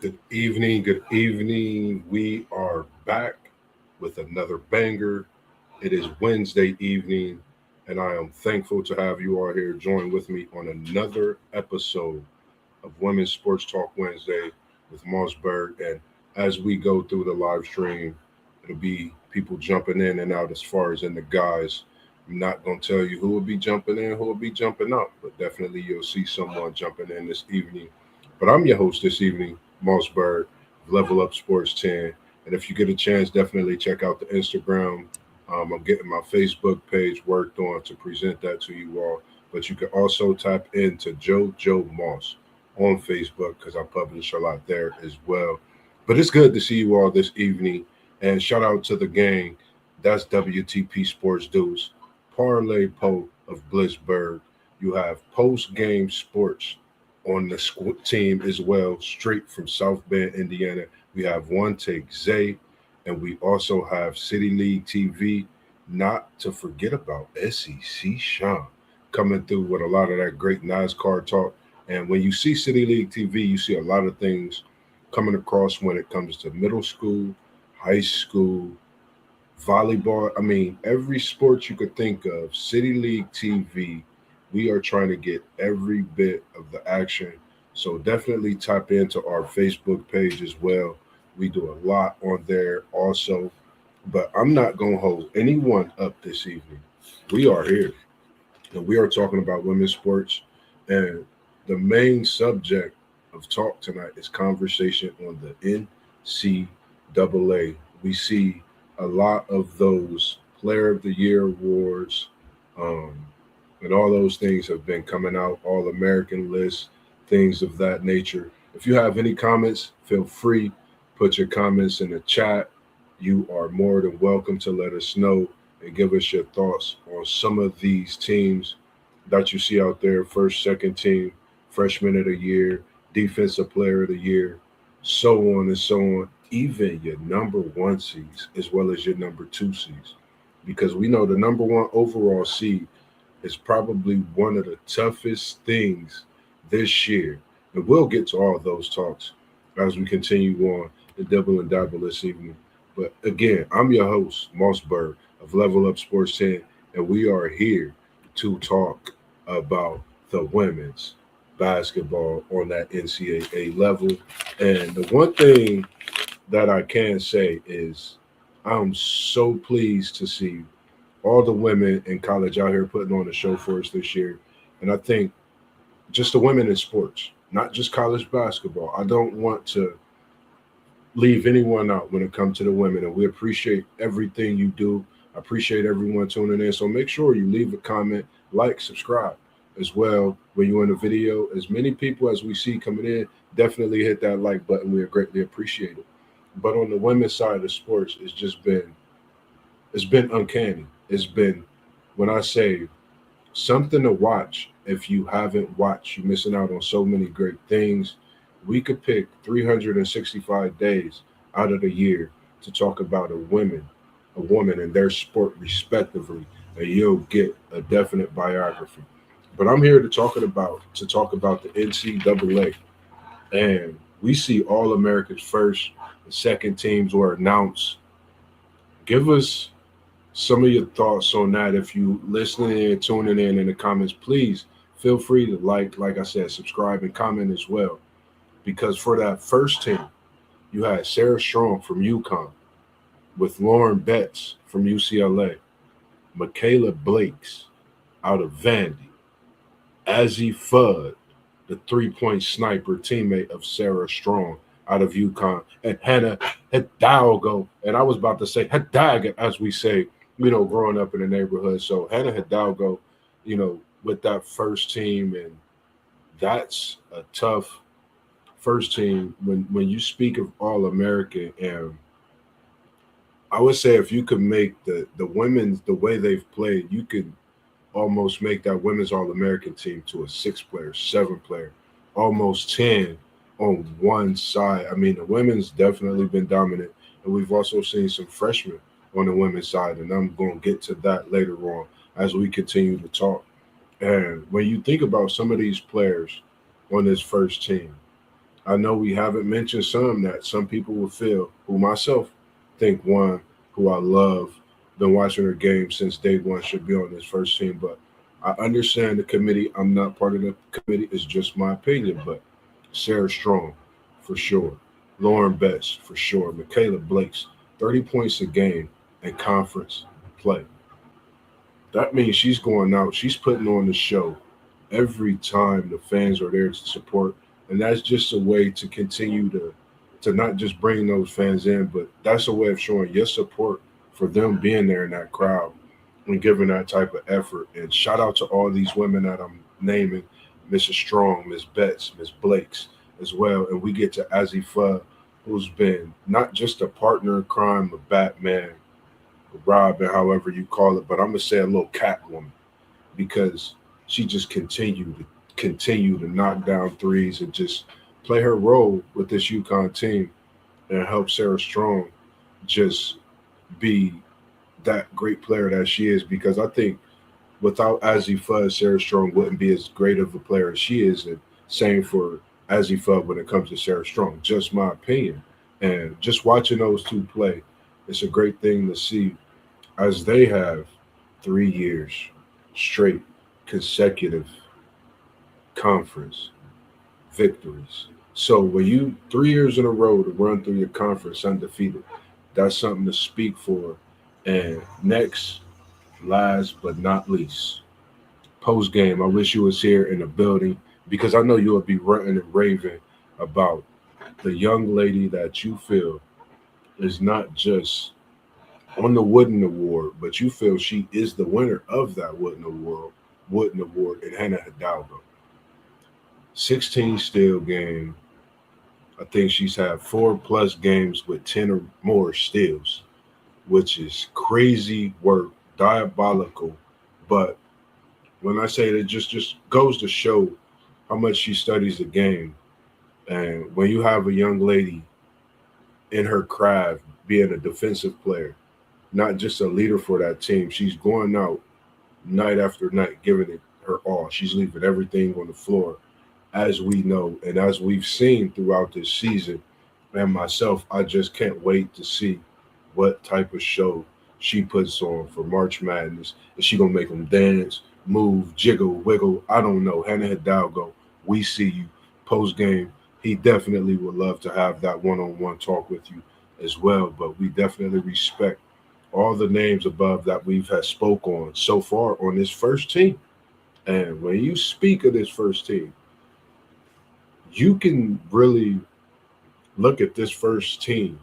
Good evening. Good evening. We are back with another banger. It is Wednesday evening, and I am thankful to have you all here join with me on another episode of Women's Sports Talk Wednesday with MossBurgh. And as we go through the live stream, it'll be people jumping in and out as far as in the guys. I'm not going to tell you who will be jumping in, who will be jumping out, but definitely you'll see someone jumping in this evening. But I'm your host this evening, MossBurgh, Level Up Sports 10. And if you get a chance, definitely check out the Instagram. I'm getting my Facebook page worked on to present that to you all. But you can also tap into Joe Moss on Facebook because I publish a lot there as well. But it's good to see you all this evening. And shout out to the gang. That's WTP Sports Dudes. Parlay Poe of Blissburg. You have post game sports on the team as well, straight from South Bend, Indiana. We have One Take Zay, and we also have City League TV, not to forget about SEC Sean coming through with a lot of that great NASCAR talk. And when you see City League TV, you see a lot of things coming across when it comes to middle school, high school, volleyball. I mean, every sport you could think of, City League TV, we are trying to get every bit of the action. So definitely tap into our Facebook page as well. We do a lot on there also. But I'm not going to hold anyone up this evening. We are here and we are talking about women's sports. And the main subject of talk tonight is conversation on the NCAA. We see a lot of those Player of the Year awards, um, and all those things have been coming out, all American lists, things of that nature. If you have any comments, feel free, put your comments in the chat. You are more than welcome to let us know and give us your thoughts on some of these teams that you see out there: first, second team, freshman of the year, defensive player of the year, so on and so on. Even your number one seeds as well as your number two seeds. Because we know the number one overall seed is probably one of the toughest things this year. And we'll get to all of those talks as we continue on the double and dabble this evening. But again, I'm your host, Mossberg of Level Up Sports 10, and we are here to talk about the women's basketball on that NCAA level. And the one thing that I can say is I'm so pleased to see all the women in college out here putting on a show for us this year. And I think just the women in sports, not just college basketball. I don't want to leave anyone out when it comes to the women. And we appreciate everything you do. I appreciate everyone tuning in. So make sure you leave a comment, like, subscribe as well when you're in the video. As many people as we see coming in, definitely hit that like button. We are greatly appreciated. But on the women's side of sports, it's been uncanny. It's been, when I say something to watch, if you haven't watched, you're missing out on so many great things. We could pick 365 days out of the year to talk about a woman and their sport respectively, and you'll get a definite biography. But I'm here to talk about the NCAA, and we see all America's first and second teams were announced. Give us some of your thoughts on that. If you listening and tuning in the comments, please feel free to like I said, subscribe and comment as well. Because for that first team, you had Sarah Strong from UConn with Lauren Betts from UCLA, Michaela Blakes out of Vandy, Azzy Fudd, the three-point sniper teammate of Sarah Strong out of UConn, and Hannah Hidalgo. And I was about to say Hidalgo, as we say, growing up in the neighborhood. So Hannah Hidalgo, with that first team, and that's a tough first team when you speak of All American. And I would say if you could make the women's the way they've played, you could almost make that women's All American team to a 6-player, 7-player, almost 10 on one side. I mean, the women's definitely been dominant, and we've also seen some freshmen on the women's side, and I'm going to get to that later on as we continue to talk. And when you think about some of these players on this first team, I know we haven't mentioned some that some people will feel, who myself think one who I love, been watching her game since day one, should be on this first team. But I understand the committee. I'm not part of the committee. It's just my opinion. But Sarah Strong, for sure. Lauren Betts, for sure. Michaela Blakes, 30 points a game in conference play. That means she's going out, she's putting on the show every time the fans are there to support. And that's just a way to continue to not just bring those fans in, but that's a way of showing your support for them being there in that crowd and giving that type of effort. And shout out to all these women that I'm naming, Mrs. Strong, Miss Betts, Miss Blakes as well. And we get to Azifa, who's been not just a partner in crime with Batman, Robin, however you call it, but I'm gonna say a little Catwoman because she just continue to knock down threes and just play her role with this UConn team and help Sarah Strong just be that great player that she is. Because I think without Azzy Fudd, Sarah Strong wouldn't be as great of a player as she is. And same for Azzy Fudd when it comes to Sarah Strong. Just my opinion. And just watching those two play, it's a great thing to see as they have 3 years straight consecutive conference victories. So when you 3 years in a row to run through your conference undefeated, that's something to speak for. And next, last but not least, post game, I wish you was here in the building because I know you'll be ranting and raving about the young lady that you feel is not just on the Wooden Award, but you feel she is the winner of that Wooden Award in Hannah Hidalgo. 16 steal game. I think she's had 4+ games with 10 or more steals, which is crazy work, diabolical. But when I say that, just goes to show how much she studies the game. And when you have a young lady in her craft being a defensive player, not just a leader for that team, she's going out night after night, giving it her all. She's leaving everything on the floor, as we know, and as we've seen throughout this season. And myself, I just can't wait to see what type of show she puts on for March Madness. Is she gonna make them dance, move, jiggle, wiggle? I don't know. Hannah Hidalgo, we see you. Post game, he definitely would love to have that one-on-one talk with you as well. But we definitely respect all the names above that we've had spoke on so far on this first team. And when you speak of this first team, you can really look at this first team,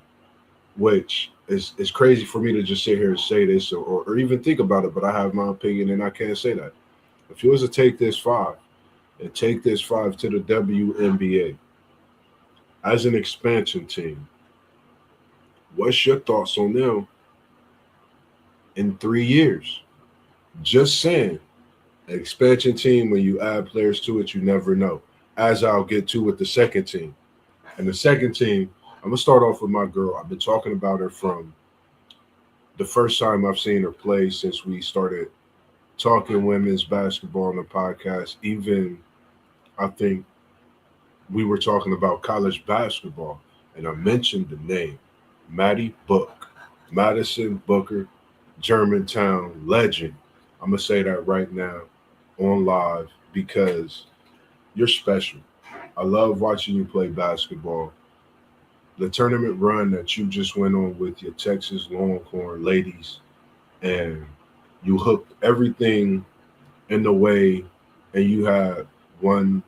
which is crazy for me to just sit here and say this or even think about it, but I have my opinion and I can't say that. If you was to take this five and take this five to the WNBA as an expansion team, what's your thoughts on them in 3 years? Just saying, an expansion team, when you add players to it, you never know. As I'll get to with the second team. And the second team, I'm going to start off with my girl. I've been talking about her from the first time I've seen her play since we started talking women's basketball on the podcast. Even, I think, we were talking about college basketball, and I mentioned the name, Maddie Book, Madison Booker, Germantown legend. I'm going to say that right now on live because you're special. I love watching you play basketball. The tournament run that you just went on with your Texas Longhorn ladies, and you hooked everything in the way, and you had one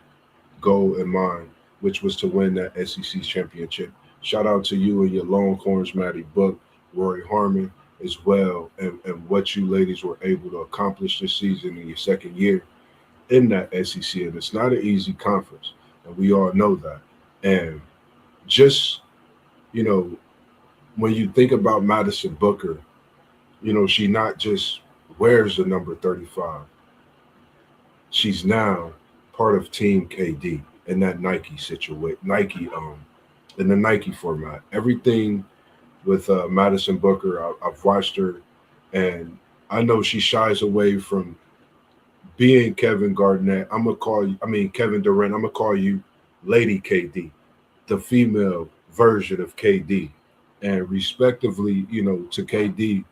goal in mind, which was to win that SEC championship. Shout out to you and your Longhorns, Maddie Book, Rory Harmon as well, and what you ladies were able to accomplish this season in your second year in that SEC. And it's not an easy conference, and we all know that. And just, when you think about Madison Booker, she not just wears the number 35. She's now part of Team KD in that Nike situation, in the Nike format. Everything with Madison Booker, I've watched her, and I know she shies away from being Kevin Garnett. Kevin Durant. I'm gonna call you Lady KD the female version of KD. And respectively, to KD,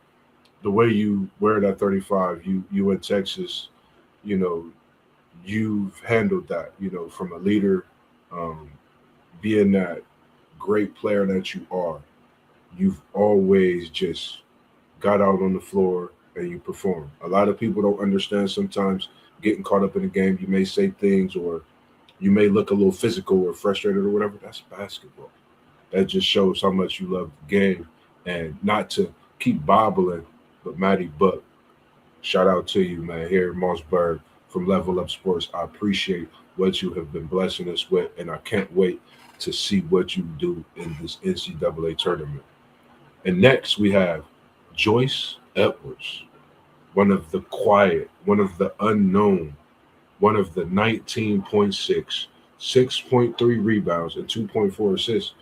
the way you wear that 35, you in Texas, you know, you've handled that, from a leader, um, being that great player that you are. You've always just got out on the floor and you perform. A lot of people don't understand sometimes getting caught up in the game. You may say things or you may look a little physical or frustrated or whatever. That's basketball. That just shows how much you love the game and not to keep bobbling. But Matty Buck, shout out to you, man, here at MossBurgh from Level Up Sports. I appreciate what you have been blessing us with, and I can't wait to see what you do in this NCAA tournament. And next we have Joyce Edwards, one of the quiet, one of the unknown, one of the 19.6, 6.3 rebounds, and 2.4 assists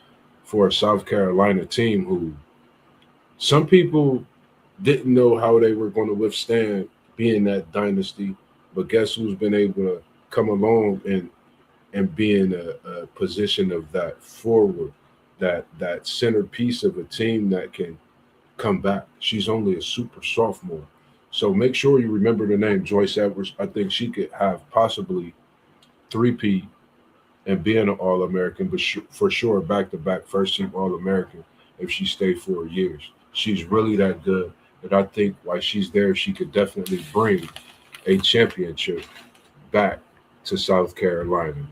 for a South Carolina team who some people didn't know how they were going to withstand being that dynasty. But guess who's been able to come along and be in a position of that forward, that centerpiece of a team that can come back. She's only a super sophomore. So make sure you remember the name Joyce Edwards. I think she could have possibly three-peat and be an All-American, but for sure back-to-back first-team All-American if she stayed 4 years. She's really that good. And I think while she's there, she could definitely bring a championship back to South Carolina.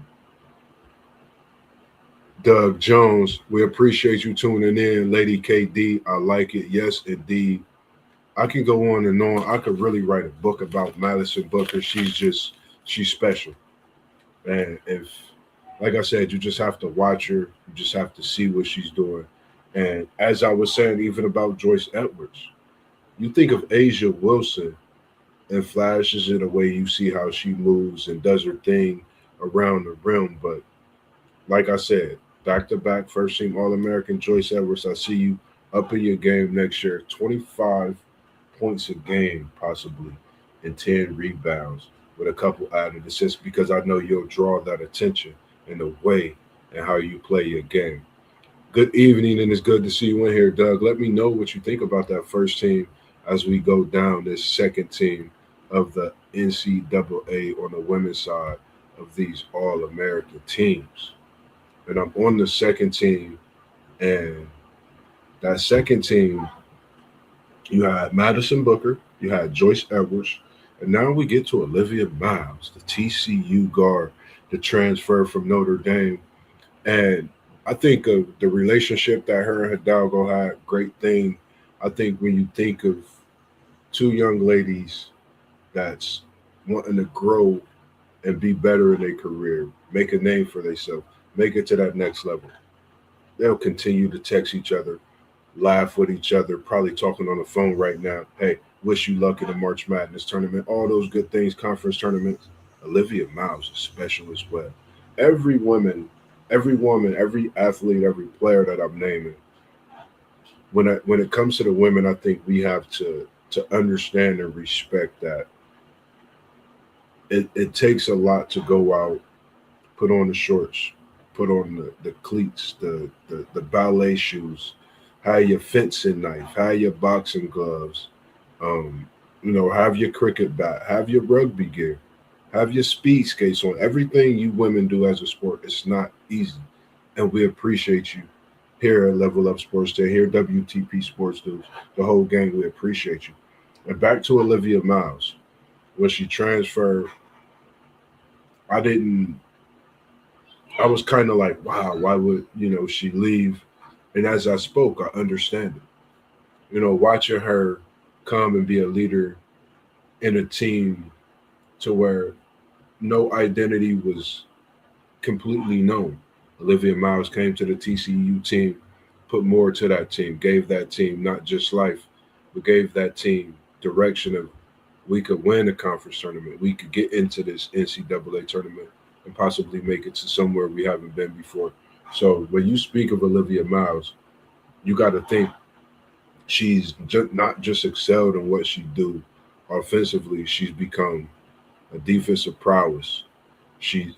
Doug Jones, we appreciate you tuning in. Lady KD, I like it. Yes, indeed. I can go on and on. I could really write a book about Madison Booker. She's special. And if, like I said, you just have to watch her. You just have to see what she's doing. And as I was saying, even about Joyce Edwards, you think of Asia Wilson and flashes in a way you see how she moves and does her thing around the rim. But like I said, back-to-back first-team All-American Joyce Edwards, I see you up in your game next year. 25 points a game, possibly, and 10 rebounds with a couple added assists because I know you'll draw that attention in the way and how you play your game. Good evening, and it's good to see you in here, Doug. Let me know what you think about that first team as we go down this second team of the NCAA on the women's side of these All-American teams. And I'm on the second team, and that second team, you had Madison Booker, you had Joyce Edwards, and now we get to Olivia Miles, the TCU guard, the transfer from Notre Dame. And I think of the relationship that her and Hidalgo had, great thing. I think when you think of two young ladies that's wanting to grow and be better in their career, make a name for themselves, make it to that next level, they'll continue to text each other, laugh with each other, probably talking on the phone right now. Hey, wish you luck in the March Madness tournament, all those good things, conference tournaments. Olivia Miles is special as well. Every woman, every athlete, every player that I'm naming, when it comes to the women, I think we have to understand and respect that it takes a lot to go out, put on the shorts, put on the cleats, the ballet shoes, have your fencing knife, have your boxing gloves, have your cricket bat, have your rugby gear, have your speed skates on. Everything you women do as a sport, it's not easy. And we appreciate you here at Level Up Sports Day, here at WTP Sports News, the whole gang, we appreciate you. And back to Olivia Miles. When she transferred, I was kind of like, wow, why would, she leave? And as I spoke, I understand it. Watching her come and be a leader in a team to where no identity was completely known. Olivia Miles came to the TCU team, put more to that team, gave that team not just life, but gave that team direction of we could win a conference tournament. We could get into this NCAA tournament and possibly make it to somewhere we haven't been before. So when you speak of Olivia Miles, you got to think she's not just excelled in what she do offensively. She's become a defensive prowess.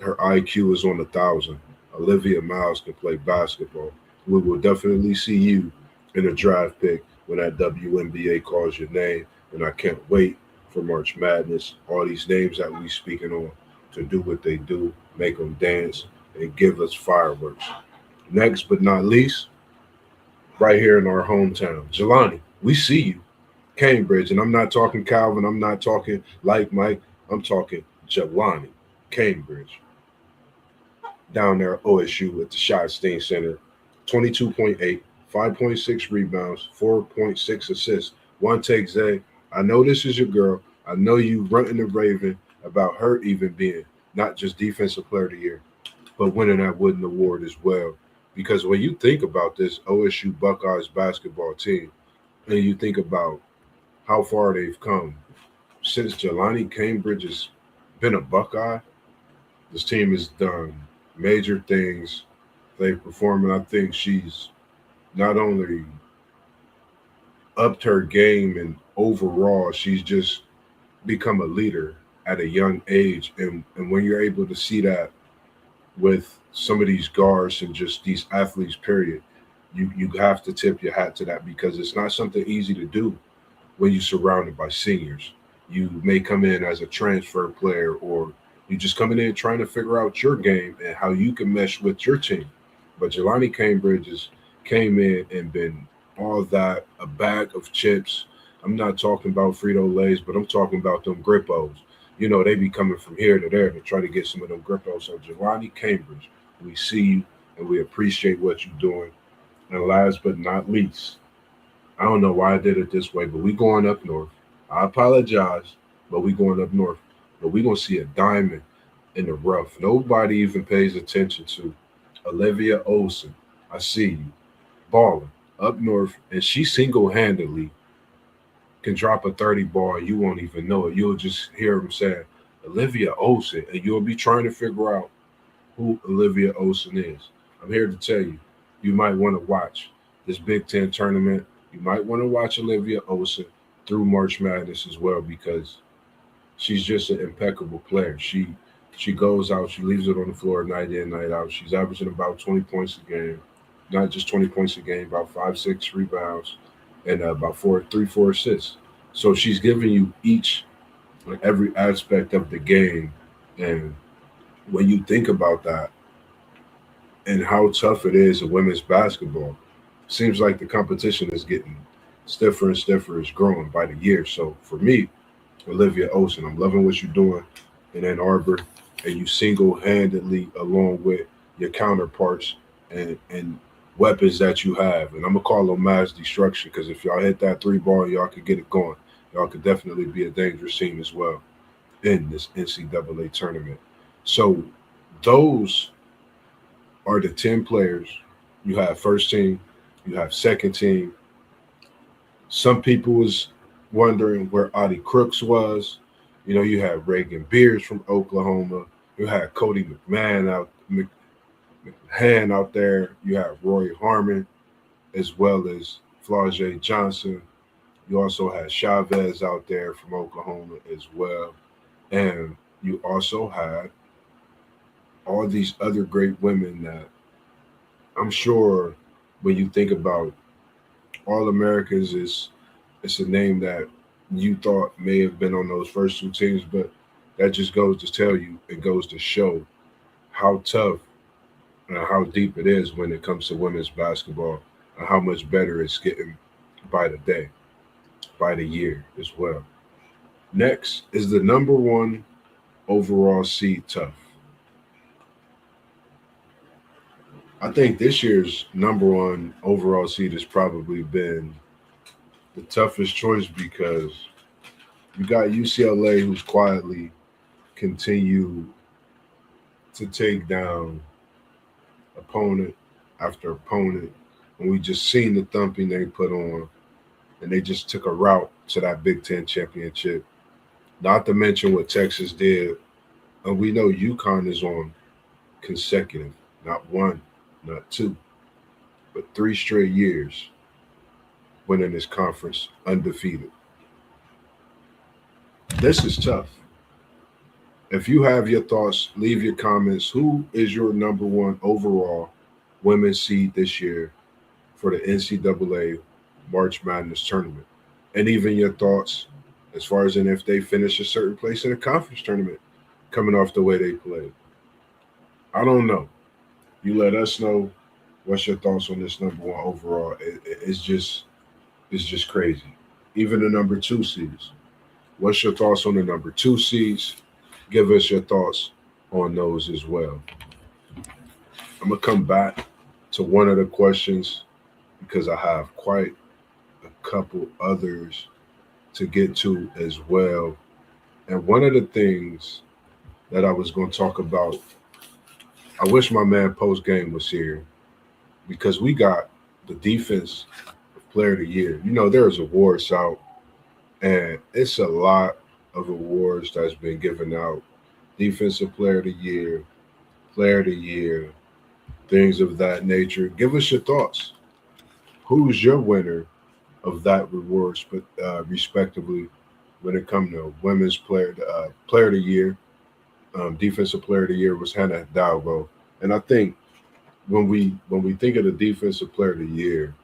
Her IQ is on 1,000. Olivia Miles can play basketball. We will definitely see you in a draft pick when that WNBA calls your name. And I can't wait for March Madness. All these names that we speaking on to do what they do, make them dance, and give us fireworks. Next but not least, right here in our hometown, Jelani, we see you. Cambridge, and I'm not talking Calvin, I'm not talking like Mike, I'm talking Jelani, Cambridge, down there at OSU at the Shotstein Center. 22.8, 5.6 rebounds, 4.6 assists, one take, Zay. I know this is your girl. I know you running the Raven about her even being not just Defensive Player of the Year, but winning that Wooden Award as well. Because when you think about this OSU Buckeyes basketball team, and you think about how far they've come since Jelani Cambridge has been a Buckeye, this team has done major things. They've performed, and I think she's not only upped her game and overall, she's just become a leader at a young age. And when you're able to see that with some of these guards and just these athletes, period, you have to tip your hat to that because it's not something easy to do when you're surrounded by seniors. You may come in as a transfer player or you just coming in trying to figure out your game and how you can mesh with your team. But Jelani Cambridge has came in and been all that, a bag of chips. I'm not talking about Frito Lays, but I'm talking about them Grippos. You know, they be coming from here to there to try to get some of them Grippos. So Jelani Cambridge, we see you and we appreciate what you're doing. And last but not least, I don't know why I did it this way, but we going up north. I apologize, but we going up north. But we gonna see a diamond in the rough. Nobody even pays attention to Olivia Olson. I see you balling up north, and she single-handedly can drop a 30 ball and you won't even know it. You'll just hear them saying Olivia Olson, and you'll be trying to figure out who Olivia Olson is. I'm here to tell you, you might want to watch this Big Ten tournament. You might want to watch Olivia Olson through March Madness as well because she's just an impeccable player. She goes out, she leaves it on the floor night in, night out. She's averaging about 20 points a game, not just 20 points a game, about 5, 6 rebounds, and about 4 assists. So she's giving you each like every aspect of the game. And when you think about that and how tough it is in women's basketball, seems like the competition is getting stiffer and stiffer. It's growing by the year. So for me, Olivia Olson, I'm loving what you're doing in Ann Arbor, and you single-handedly, along with your counterparts and weapons that you have, and I'm gonna call them mass destruction because if y'all hit that 3 ball, y'all could get it going. Y'all could definitely be a dangerous team as well in this NCAA tournament. So those are the 10 players. You have first team, you have second team. Some people was wondering where Audie Crooks was. You know, you had Reagan Beers from Oklahoma. You had Cody McMahon out there. You have Roy Harmon as well as Flau'jae Johnson. You also had Chavez out there from Oklahoma as well. And you also had all these other great women that I'm sure when you think about All Americans it's a name that you thought may have been on those first 2 teams, but that just goes to tell you, it goes to show how tough and how deep it is when it comes to women's basketball and how much better it's getting by the day, by the year as well. Next is the #1 overall seed tough. I think this year's #1 overall seed has probably been the toughest choice because you got UCLA who's quietly continue to take down opponent after opponent. And we just seen the thumping they put on, and they just took a route to that Big Ten championship. Not to mention what Texas did. And we know UConn is on consecutive, not 1, not 2, but 3 straight years winning this conference undefeated. This is tough. If you have your thoughts, leave your comments. Who is your number one overall women's seed this year for the NCAA March Madness tournament? And even your thoughts as far as if they finish a certain place in a conference tournament coming off the way they played. I don't know. You let us know what's your thoughts on this number one overall. It's just crazy. Even the number two seeds. What's your thoughts on the number two seeds? Give us your thoughts on those as well. I'm gonna come back to one of the questions because I have quite a couple others to get to as well. And one of the things that I was going to talk about, I wish my man Post Game was here because we got the defense player of the year. There's awards out, and it's a lot of awards that's been given out. Defensive player of the year, things of that nature. Give us your thoughts. Who's your winner of that rewards, but respectively, when it comes to women's player of the year, defensive player of the year was Hannah Hidalgo, and I think when we think of the defensive player of the year,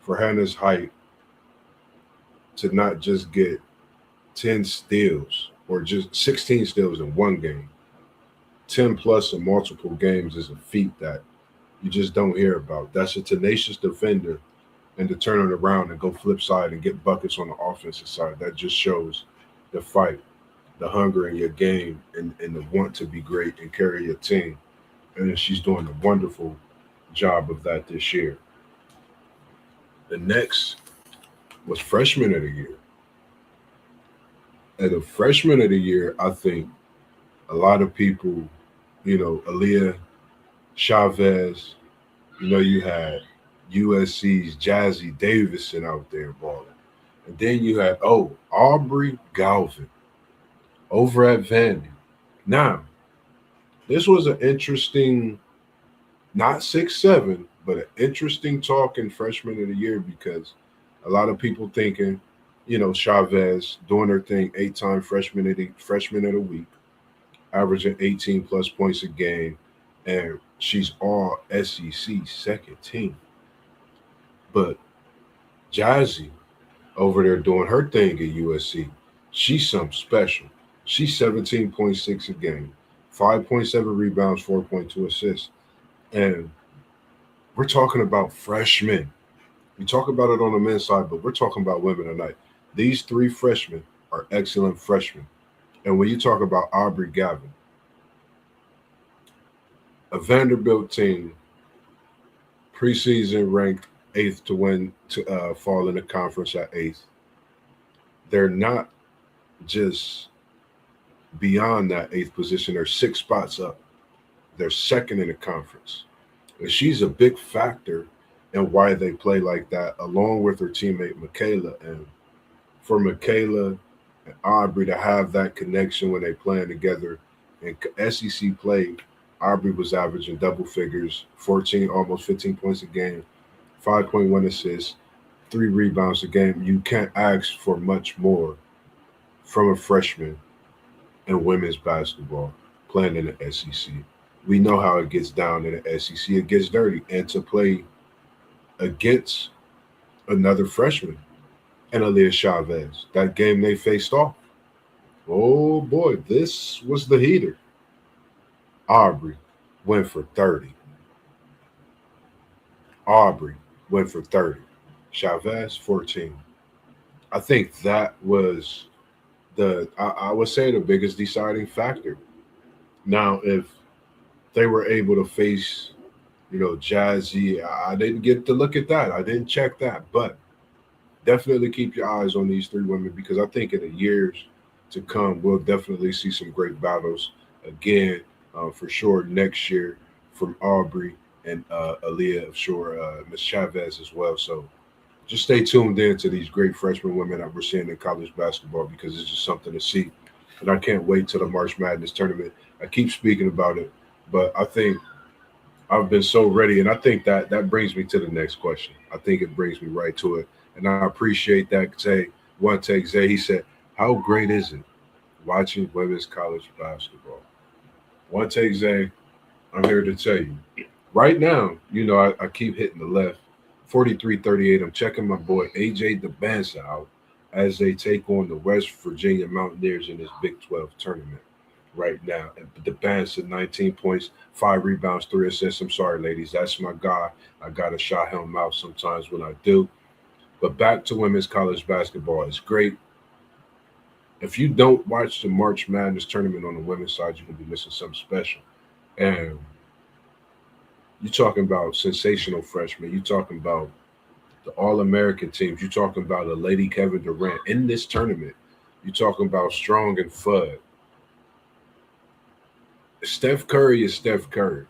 for Hannah's height to not just get 10 steals or just 16 steals in one game, 10 plus in multiple games is a feat that you just don't hear about. That's a tenacious defender, and to turn it around and go flip side and get buckets on the offensive side, that just shows the fight, the hunger in your game, and the want to be great and carry your team. And she's doing a wonderful job of that this year. The next was freshman of the year. And the freshman of the year, I think a lot of people, Aaliyah Chavez, you had USC's Jazzy Davison out there balling. And then you had, Aubrey Galvin over at Vandy. Now, this was an interesting, not 6'7", but an interesting talk in freshman of the year because a lot of people thinking, Chavez doing her thing, 8-time freshman of the week, averaging 18 plus points a game, and she's all SEC second team. But Jazzy over there doing her thing at USC, she's something special. She's 17.6 a game, 5.7 rebounds, 4.2 assists. And we're talking about freshmen. We talk about it on the men's side, but we're talking about women tonight. These three freshmen are excellent freshmen. And when you talk about Aubrey Gavin, a Vanderbilt team, preseason ranked eighth to win to fall in the conference at eighth. They're not just beyond that eighth position. They're 6 spots up. They're second in the conference. And she's a big factor in why they play like that, along with her teammate Michaela. And for Michaela and Aubrey to have that connection when they playing together in SEC play, Aubrey was averaging double figures, 14, almost 15 points a game, 5.1 assists, 3 rebounds a game. You can't ask for much more from a freshman in women's basketball playing in the SEC. We know how it gets down in the SEC. It gets dirty. And to play against another freshman and Aaliyah Chavez, that game they faced off, oh boy, this was the heater. Aubrey went for 30. Aubrey went for 30. Chavez, 14. I think that was I would say the biggest deciding factor. Now, if they were able to face, Jazzy, I didn't get to look at that. I didn't check that. But definitely keep your eyes on these three women because I think in the years to come, we'll definitely see some great battles again, for sure, next year from Aubrey and Aaliyah, of sure, Miss Chavez as well. So just stay tuned in to these great freshman women that we're seeing in college basketball because it's just something to see. And I can't wait till the March Madness tournament. I keep speaking about it, but I think I've been so ready. And I think that brings me to the next question. I think it brings me right to it. And I appreciate that. Zay, he said, how great is it watching women's college basketball. One take, Zay, I'm here to tell you. Right now, I keep hitting the left. 43-38. I'm checking my boy AJ DeBansa out as they take on the West Virginia Mountaineers in this Big 12 tournament right now. And DeBansa, 19 points, 5 rebounds, 3 assists. I'm sorry, ladies. That's my guy. I got to shot him out sometimes when I do. But back to women's college basketball. It's great. If you don't watch the March Madness tournament on the women's side, you're going to be missing something special. And you're talking about sensational freshmen. You're talking about the All American teams. You're talking about a Lady Kevin Durant in this tournament. You're talking about Strong and Fudd. Steph Curry is Steph Curry.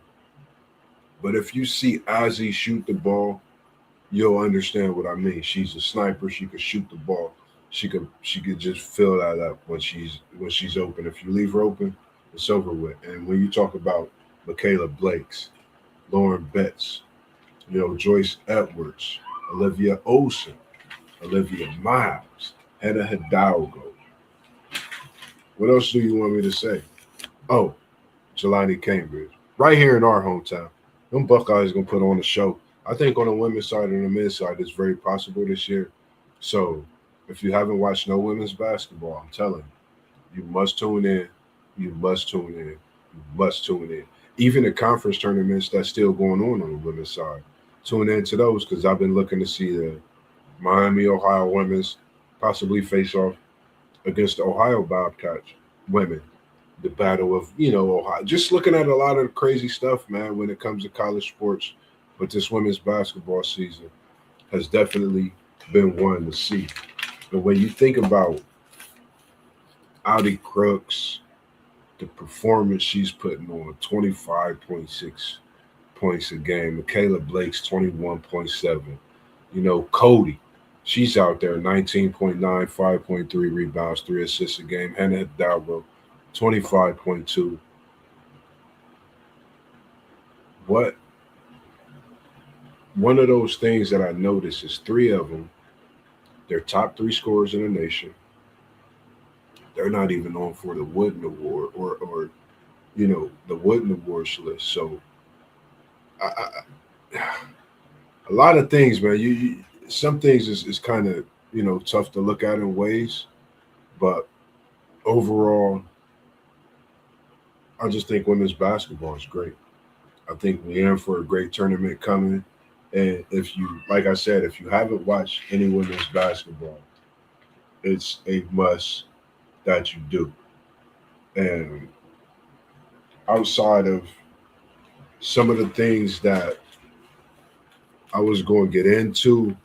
But if you see Ozzy shoot the ball, you'll understand what I mean. She's a sniper. She could shoot the ball. She could just fill that up when she's open. If you leave her open, it's over with. And when you talk about Michaela Blakes, Lauren Betts, Joyce Edwards, Olivia Olson, Olivia Miles, Hedda Hidalgo. What else do you want me to say? Oh, Jelani Cambridge, right here in our hometown. Them Buckeyes gonna put on a show. I think on the women's side and the men's side, it's very possible this year. So if you haven't watched no women's basketball, I'm telling you, you must tune in. You must tune in. You must tune in. Even the conference tournaments that's still going on the women's side. Tune into those because I've been looking to see the Miami, Ohio women's possibly face off against the Ohio Bobcats women. The battle of, Ohio. Just looking at a lot of crazy stuff, man, when it comes to college sports. But this women's basketball season has definitely been one to see. And when you think about Audi Crooks, the performance she's putting on, 25.6 points a game. Michaela Blake's 21.7. Cody, she's out there, 19.9, 5.3 rebounds, 3 assists a game. Hannah Hidalgo, 25.2. What? One of those things that I noticed is three of them, they're top three scorers in the nation. They're not even on for the Wooden Award or the Wooden Awards list. So a lot of things, man. You some things is kind of tough to look at in ways, but overall, I just think women's basketball is great. I think we're in for a great tournament coming. And if you, like I said, if you haven't watched any women's basketball, it's a must that you do. And outside of some of the things that I was going to get into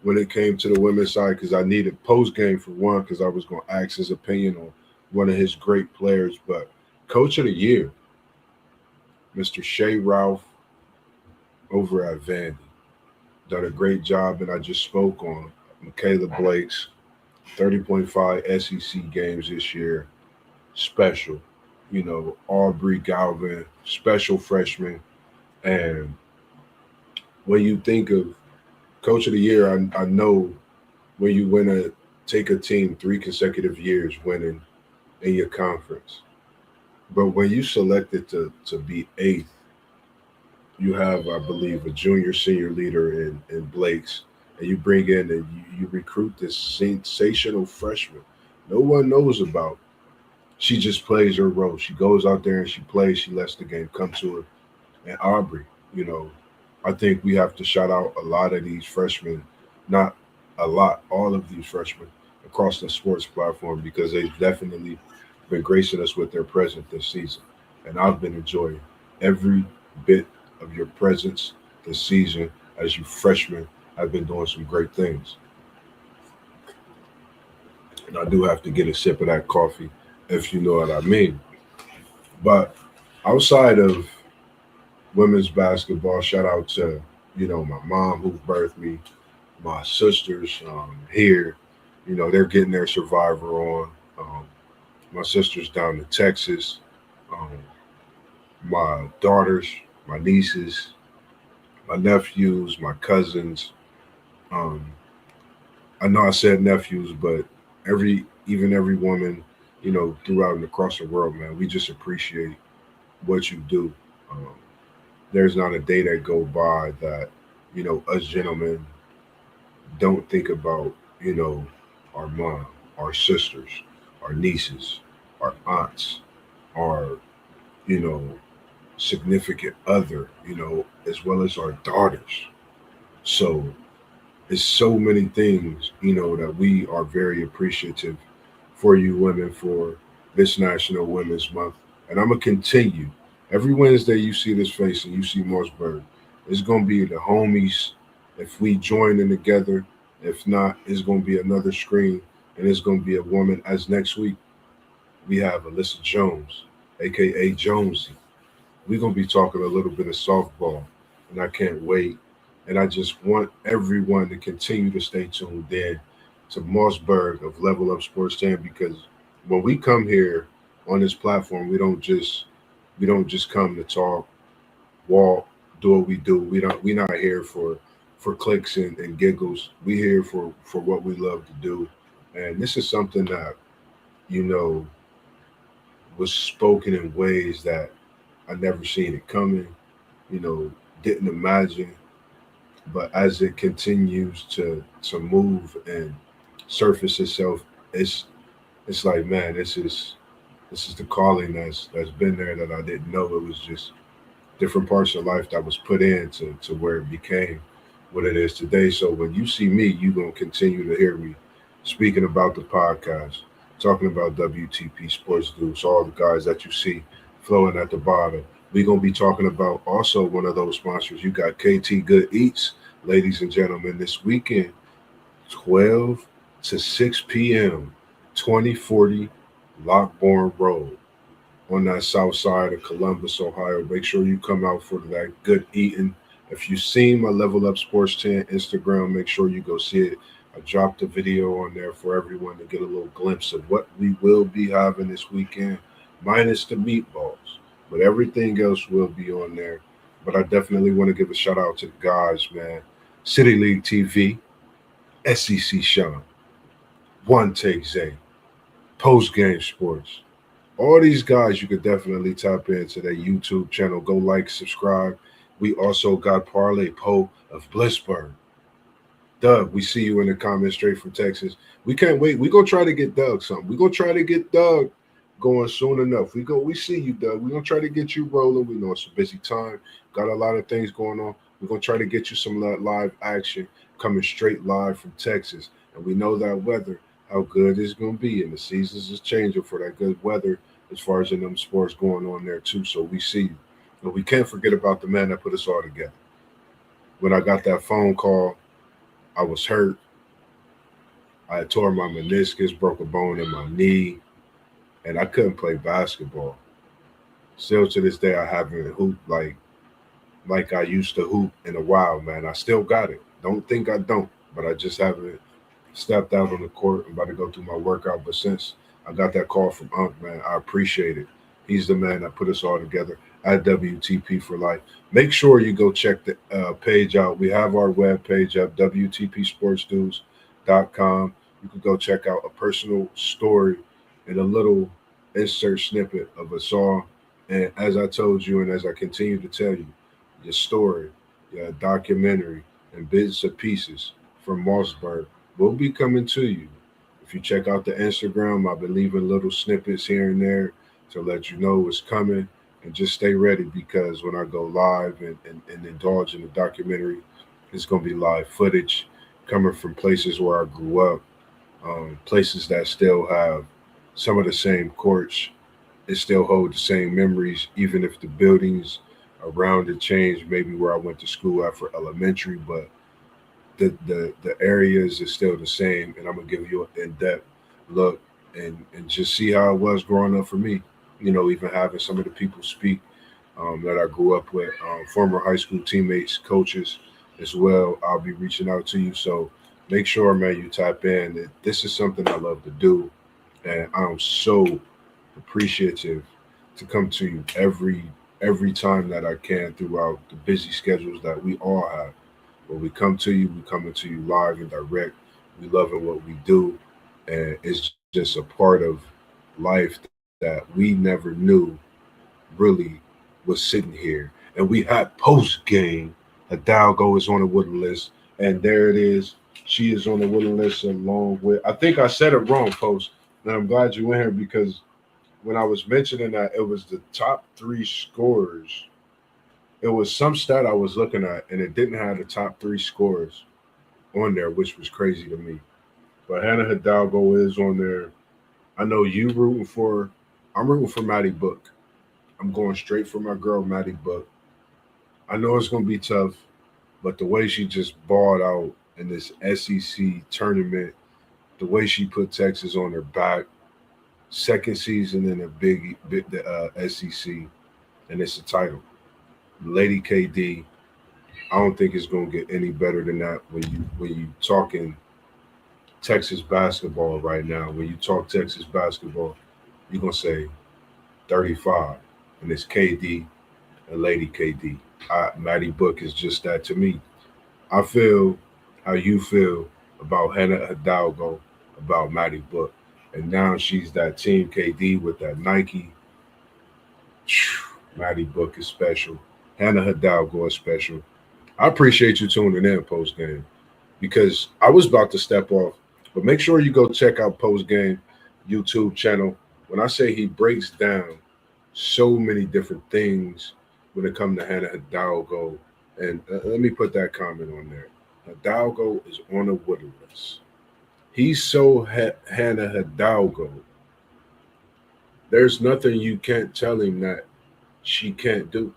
when it came to the women's side, because I needed post game for one, because I was going to ask his opinion on one of his great players. But Coach of the Year, Mr. Shea Ralph over at Vandy, done a great job. And I just spoke on Michaela Blake's 30.5 SEC games this year, special. Aubrey Galvin, special freshman. And when you think of Coach of the Year, I know when you win take a team 3 consecutive years winning in your conference. But when you selected to be eighth, you have, I believe, a junior senior leader in Blake's, and you bring in and you recruit this sensational freshman no one knows about. She just plays her role. She goes out there and she plays. She lets the game come to her. And Aubrey, I think we have to shout out a lot of these freshmen, not a lot, all of these freshmen across the sports platform because they've definitely been gracing us with their presence this season. And I've been enjoying every bit of your presence this season as you freshmen have been doing some great things. And I do have to get a sip of that coffee, if you know what I mean. But outside of women's basketball, shout out to, my mom who birthed me, my sisters here, they're getting their survivor on. My sisters down in Texas, um, my daughters, my nieces, my nephews, my cousins. Um, I know I said nephews, but every woman throughout and across the world, man. We just appreciate what you do. Um, there's not a day that go by that, us gentlemen don't think about, our mom, our sisters, our nieces, our aunts, our, you know, significant other, as well as our daughters. So it's so many things, that we are very appreciative for you women for this National Women's Month. And I'm gonna continue. Every Wednesday you see this face and you see MossBurgh. It's gonna be the homies if we join in together. If not, it's gonna be another screen and it's gonna be a woman. As next week we have Alyssa Jones, aka Jonesy. We're gonna be talking a little bit of softball, and I can't wait. And I just want everyone to continue to stay tuned in to MossBurgh of Level Up Sports 10 because when we come here on this platform, we don't just come to talk, walk, do what we do. We're not here for clicks and giggles. We here for what we love to do. And this is something that, you know, was spoken in ways that I never seen it coming, you know, didn't imagine. But as it continues to move and surface itself, it's it's like, man, this is the calling that's been there that I didn't know. It was just different parts of life that was put in to where it became what it is today. So when you see me, you're gonna continue to hear me speaking about the podcast, talking about WTP Sports News, all the guys that you see flowing at the bottom. We're gonna be talking about also one of those sponsors. You got KT Good Eats, ladies and gentlemen, this weekend, 12 to 6 p.m., 2040 Lockbourne Road on that south side of Columbus, Ohio. Make sure you come out for that good eating. If you seen my Level Up Sports 10 Instagram, make sure you go see it. I dropped a video on there for everyone to get a little glimpse of what we will be having this weekend, minus the meatballs. But everything else will be on there. But I definitely want to give a shout out to the guys, man. City League TV, SEC Sean, One Take Zay, Post Game Sports, all these guys you could definitely tap into their YouTube channel. Go like, subscribe. We also got Parlay Poe of Blissburg. Doug, we see you in the comments straight from Texas. We can't wait. We're gonna try to get Doug something. We're gonna try to get Doug going soon enough. We see you, Doug. We're gonna try to get you rolling. We know it's a busy time. Got a lot of things going on. We're gonna try to get you some live action coming straight live from Texas. And we know that weather, how good it's gonna be. And the seasons is changing for that good weather as far as in them sports going on there too. So we see you. But we can't forget about the man that put us all together. When I got that phone call, I was hurt. I had tore my meniscus, broke a bone in my knee, and I couldn't play basketball. Still to this day, I haven't hooped like I used to hoop in a while, man. I still got it. Don't think I don't, but I just haven't stepped out on the court. I'm about to go through my workout, but since I got that call from Unc, man, I appreciate it. He's the man that put us all together at WTP for Life. Make sure you go check the page out. We have our web page up, WTPSportsNews.com. You can go check out a personal story and a little insert snippet of a song. And as I told you, and as I continue to tell you, your story, your documentary, and bits and pieces from Mossberg will be coming to you. If you check out the Instagram, I've been leaving little snippets here and there to let you know what's coming. And just stay ready because when I go live and indulge in the documentary, it's going to be live footage coming from places where I grew up, places that still have some of the same courts. It still hold the same memories, even if the buildings around it change. Maybe where I went to school at for elementary, but the areas is still the same. And I'm gonna give you an in-depth look and just see how it was growing up for me. Even having some of the people speak that I grew up with, former high school teammates, coaches as well. I'll be reaching out to you. So make sure, man, you tap in. This is something I love to do. And I'm so appreciative to come to you every time that I can throughout the busy schedules that we all have. When we come to you, we coming to you live and direct. We loving what we do, and it's just a part of life that we never knew really was sitting here. And we had post game. Hidalgo is on the wooden list, and there it is. She is on the wooden list along with. I think I said it wrong, post. And I'm glad you went here because when I was mentioning that it was the top three scorers, it was some stat I was looking at, and it didn't have the top three scorers on there, which was crazy to me. But Hannah Hidalgo is on there. I know you rooting for. I'm rooting for Maddie Book. I'm going straight for my girl Maddie Book. I know it's going to be tough, but the way she just balled out in this SEC tournament, the way she put Texas on her back, second season in a big SEC, and it's a title. Lady KD, I don't think it's going to get any better than that when you talking Texas basketball right now. When you talk Texas basketball, you're gonna say 35, and it's KD and Lady KD. Maddie Book is just that to me. I feel how you feel about Hannah Hidalgo, about Maddie Book, and now she's that Team KD with that Nike. Maddie Book is special. Hannah Hidalgo is special. I appreciate you tuning in post game because I was about to step off, but make sure you go check out post game YouTube channel. When I say he breaks down so many different things when it comes to Hannah Hidalgo, and let me put that comment on there. Hidalgo is on a wooden list. He's so Hannah Hidalgo. There's nothing you can't tell him that she can't do,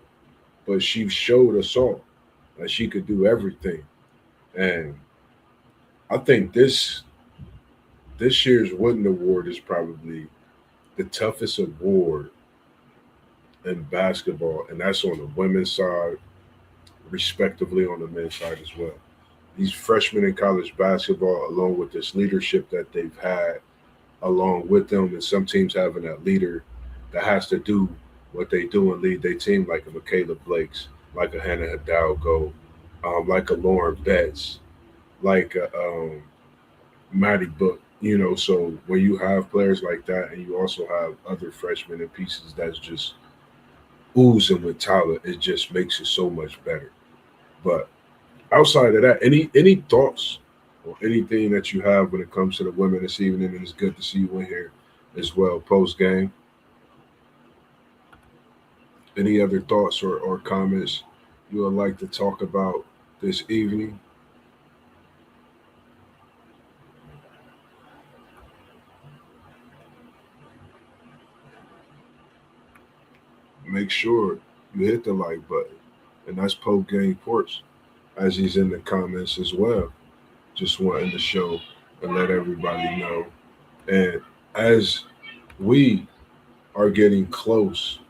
but she showed us all that she could do everything. And I think this year's Wooden Award is probably the toughest award in basketball, and that's on the women's side, respectively on the men's side as well. These freshmen in college basketball, along with this leadership that they've had, along with them, and some teams having that leader that has to do what they do and lead their team, like a Michaela Blake's, like a Hannah Hidalgo, like a Lauren Betts, like a Maddie Book. So when you have players like that, and you also have other freshmen and pieces that's just oozing with talent, it just makes it so much better. But outside of that, any thoughts or anything that you have when it comes to the women this evening? And it's good to see you in here as well post game. Any other thoughts or comments you would like to talk about this evening? Make sure you hit the like button. And that's Post Game Ports, as he's in the comments as well. Just wanting to show and let everybody know. And as we are getting close,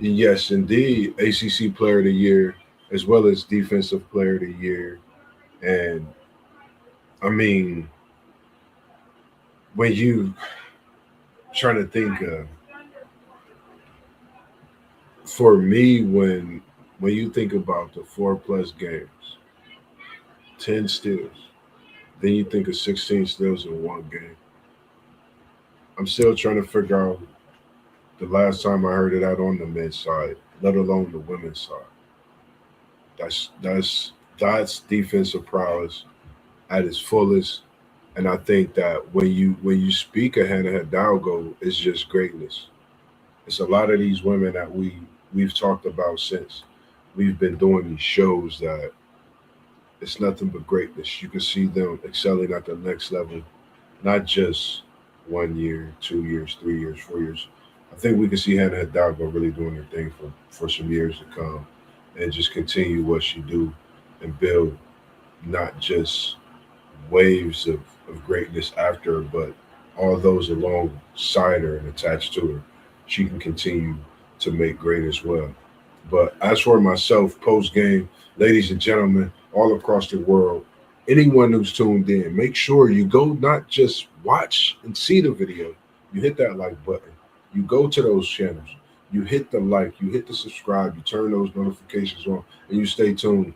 yes, indeed, ACC Player of the Year, as well as Defensive Player of the Year. And I mean, when you trying to think for me, when you think about the 4+ games, 10 steals, then you think of 16 steals in one game. I'm still trying to figure out the last time I heard it out on the men's side, let alone the women's side. That's defensive prowess at its fullest. And I think that when you speak of Hannah Hidalgo, it's just greatness. It's a lot of these women that we've talked about since we've been doing these shows that it's nothing but greatness. You can see them excelling at the next level, not just 1 year, 2 years, 3 years, 4 years. I think we can see Hannah Hidalgo really doing her thing for some years to come and just continue what she do and build not just waves of greatness after her, but all those alongside her and attached to her. She can continue to make great as well. But as for myself, post game, ladies and gentlemen, all across the world, anyone who's tuned in, make sure you go not just watch and see the video, you hit that like button. You go to those channels, you hit the like, you hit the subscribe, you turn those notifications on, and you stay tuned.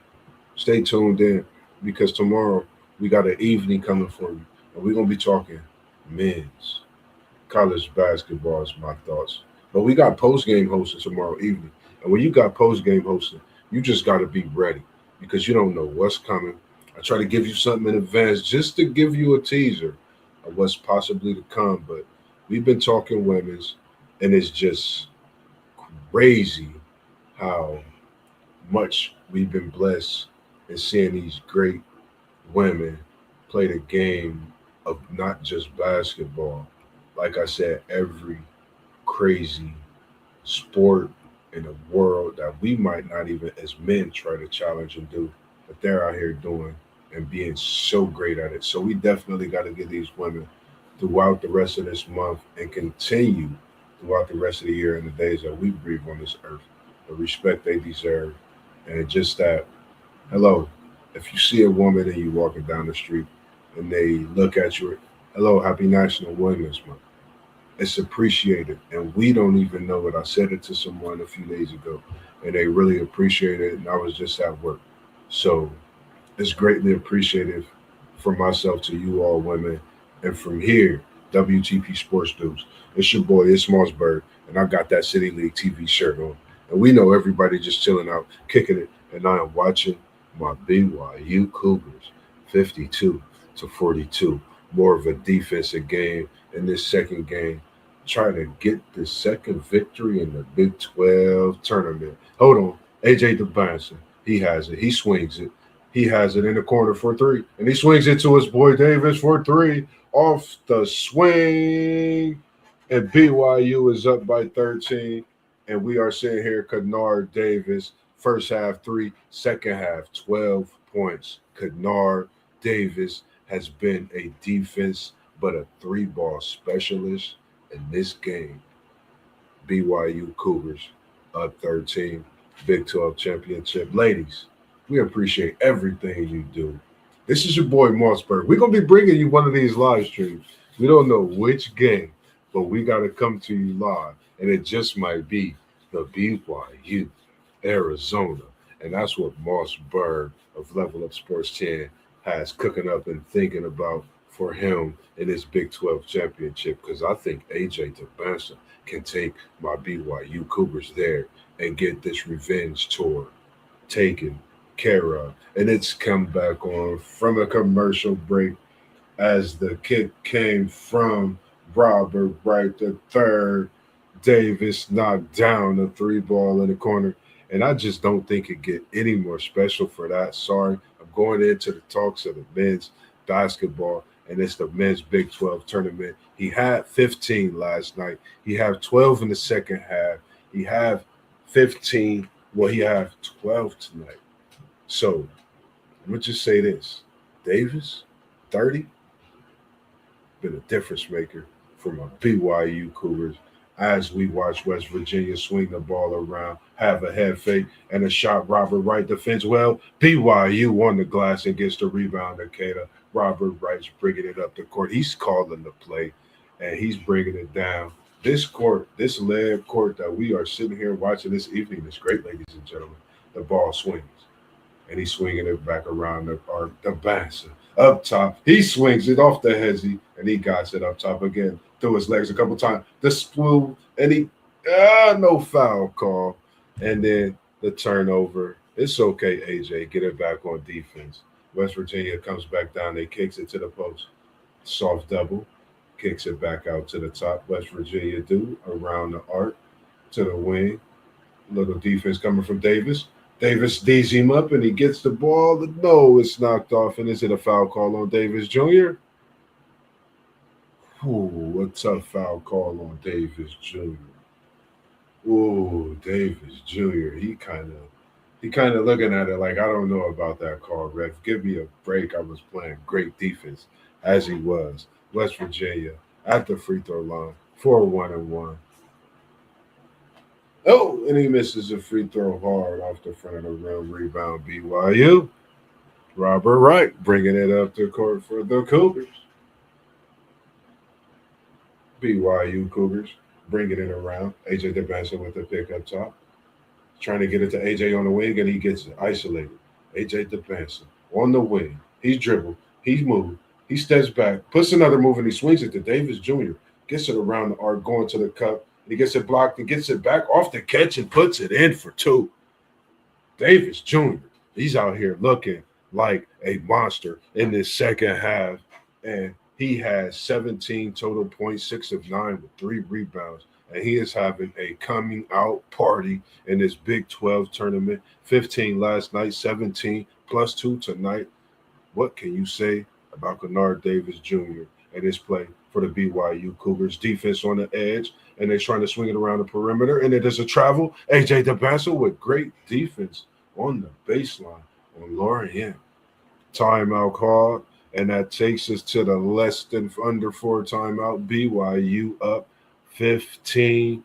Stay tuned in because tomorrow we got an evening coming for you. And we're going to be talking men's. college basketball is my thoughts. But we got post game hosting tomorrow evening. And when you got post game hosting, you just got to be ready because you don't know what's coming. I try to give you something in advance just to give you a teaser of what's possibly to come. But we've been talking women's, and it's just crazy how much we've been blessed in seeing these great women play the game of not just basketball. Like I said, every crazy sport in the world that we might not even as men try to challenge and do, but they're out here doing and being so great at it. So we definitely got to get these women throughout the rest of this month and continue throughout the rest of the year and the days that we breathe on this earth, the respect they deserve. And just that, hello, if you see a woman and you walking down the street and they look at you, hello, happy National Women's Month. It's appreciated. And we don't even know it. I said it to someone a few days ago and they really appreciate it. And I was just at work. So it's greatly appreciated from myself to you all women. And from here, WTP Sports News. It's your boy, it's MossBurgh, and I got that City League TV shirt on. And we know everybody just chilling out, kicking it, and I am watching my BYU Cougars 52-42. More of a defensive game in this second game, trying to get the second victory in the Big 12 tournament. Hold on, AJ DeBanson, he has it. He swings it. He has it in the corner for three, and he swings it to his boy Davis for three. Off the swing, and BYU is up by 13. And we are sitting here, Kennard Davis, first half three, second half 12 points. Kennard Davis has been a defense, but a three-ball specialist in this game. BYU Cougars up 13, Big 12 championship. Ladies, we appreciate everything you do. This is your boy MossBurgh. We're going to be bringing you one of these live streams. We don't know which game, but we got to come to you live. And it just might be the BYU Arizona. And that's what MossBurgh of Level Up Sports 10 has cooking up and thinking about for him in his Big 12 championship. Because I think AJ DeBanson can take my BYU Cougars there and get this revenge tour taken care of. And it's come back on from a commercial break as the kick came from Robert Wright the third. Davis knocked down the three ball in the corner. And I just don't think it get any more special for that. Sorry. I'm going into the talks of the men's basketball, and it's the men's Big 12 tournament. He had 15 last night. He had 12 in the second half. He had 15. Well, he had 12 tonight. So I'm going to just say this. Davis, 30, been a difference maker for my BYU Cougars as we watch West Virginia swing the ball around, have a head fake, and a shot. Robert Wright defends well. BYU on the glass and gets the rebound to Kata. Robert Wright's bringing it up the court. He's calling the play, and he's bringing it down. This court, this lead court that we are sitting here watching this evening is great, ladies and gentlemen. The ball swings, and he's swinging it back around the basket. Up top, he swings it off the hezzy, and he got it up top again. Through his legs a couple times. The swoop, and he no foul call. And then the turnover. It's okay, AJ. Get it back on defense. West Virginia comes back down. They kicks it to the post. Soft double. Kicks it back out to the top. West Virginia do around the arc to the wing. Little defense coming from Davis. Davis D's him up and he gets the ball. No, it's knocked off. And is it a foul call on Davis Jr.? Ooh, a tough foul call on Davis Jr. Ooh, Davis Jr. He kind of looking at it like, I don't know about that call, ref. Give me a break. I was playing great defense as he was. West Virginia at the free throw line, 4-1-1. Oh, and he misses a free throw hard off the front of the rim. Rebound BYU. Robert Wright bringing it up the court for the Cougars. BYU Cougars bringing it around. AJ DeBanson with the pick up top. Trying to get it to AJ on the wing, and he gets it isolated. AJ DeBanson on the wing. He's dribbled. He's moved. He steps back, puts another move, and he swings it to Davis Jr. gets it around the arc, going to the cup. He gets it blocked and gets it back off the catch and puts it in for two. Davis Jr., he's out here looking like a monster in this second half. And he has 17 total points, 6 of 9 with 3 rebounds. And he is having a coming out party in this Big 12 tournament. 15 last night, 17 plus 2 tonight. What can you say about Kennard Davis Jr. and his play for the BYU Cougars? Defense on the edge, and they're trying to swing it around the perimeter, and it is a travel. A.J. DeBasso with great defense on the baseline on Lorian. Timeout called, and that takes us to the less than under 4 timeout. BYU up 15.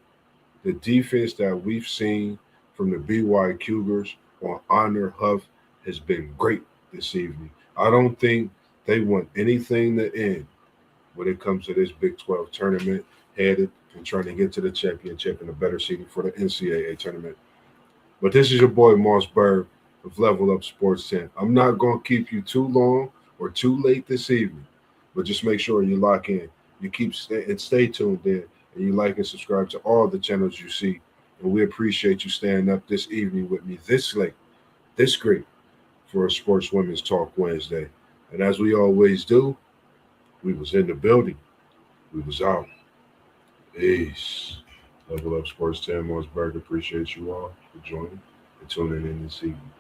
The defense that we've seen from the BYU Cougars on Honor Huff has been great this evening. I don't think they want anything to end when it comes to this Big 12 tournament, headed and trying to get to the championship and a better seeding for the NCAA tournament. But this is your boy MossBurgh of Level Up Sports 10. I'm not going to keep you too long or too late this evening, but just make sure you lock in. You stay tuned in, and you like and subscribe to all the channels you see. And we appreciate you staying up this evening with me this late, this great, for a Sports Women's Talk Wednesday. And as we always do, we was in the building. We was out. Peace. Level Up Sports 10, MossBurgh. Appreciate you all for joining and tuning in this evening.